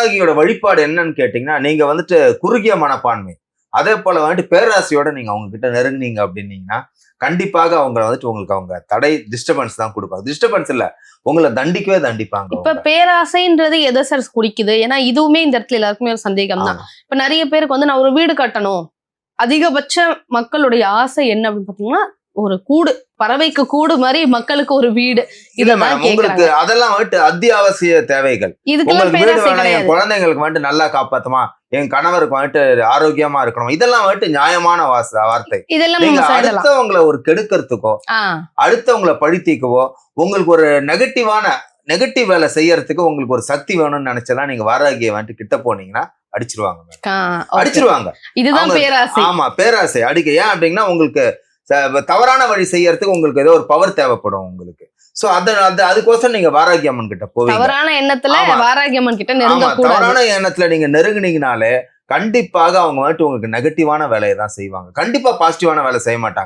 வாராகியோட வழிபாடு என்னன்னு கேட்டீங்கன்னா, நீங்க வந்துட்டு குறுகிய மனப்பான்மை, அதே போல வந்துட்டு பேராசையோட நீங்க அவங்க கிட்ட நெருங்குனீங்க அப்படின்னீங்கன்னா, கண்டிப்பாக அவங்க வந்துட்டு உங்களுக்கு அவங்க தடை டிஸ்டர்பன்ஸ் தான் கொடுப்பாங்க. டிஸ்டர்பன்ஸ் இல்ல, உங்களை தண்டிக்கவே தண்டிப்பாங்க. இப்ப பேராசைன்றது எதை சார் குடிக்குது? ஏன்னா இதுவுமே இந்த இடத்துல எல்லாருக்குமே ஒரு சந்தேகம் தான். இப்ப நிறைய பேருக்கு வந்து நான் ஒரு வீடு கட்டணும், அதிகபட்ச மக்களுடைய ஆசை என்ன அப்படின்னு பாத்தீங்கன்னா, ஒரு கூடு, பறவைக்கு கூடு மாதிரி மக்களுக்கு ஒரு வீடு. உங்களுக்கு அதெல்லாம் வந்துட்டு அத்தியாவசிய தேவைகள். உங்களுக்கு வீடு வேணும், என் குழந்தைங்களுக்கு வந்துட்டு நல்லா காப்பாத்துமா, என் கணவருக்கு வந்துட்டு ஆரோக்கியமா இருக்கணும், இதெல்லாம் வந்துட்டு நியாயமான வார்த்தை. நீங்க அடுத்தவங்களை ஒரு கெடுக்கிறதுக்கோ அடுத்தவங்களை பழித்திக்கவோ உங்களுக்கு ஒரு நெகட்டிவ் வேலை செய்யறதுக்கு உங்களுக்கு ஒரு சக்தி வேணும்னு நினைச்சதான் நீங்க வாராகியை வந்துட்டு கிட்ட போனீங்கன்னா அடிச்சிருவாங்க. இதுதான் பேராசை. ஆமா, பேராசை அடிக்க. ஏன் அப்படின்னா உங்களுக்கு தவறான வழி செய்யறதுக்கு உங்களுக்கு ஏதோ ஒரு பவர் தேவைப்படும் உங்களுக்கு. சோ அதுக்கோசரம் நீங்க வாராகி அம்மன் கிட்ட போவீங்க. தவறான எண்ணத்துல வாராகி அம்மன் கிட்ட நெருங்கக்கூடாது. தவறான எண்ணத்துல நீங்க நெருங்குனீங்கனாலே கண்டிப்பாக அவங்க வந்துட்டு உங்களுக்கு நெகட்டிவான வேலையை தான் செய்வாங்க. கண்டிப்பா பாசிட்டிவான வேலை செய்ய மாட்டாங்க.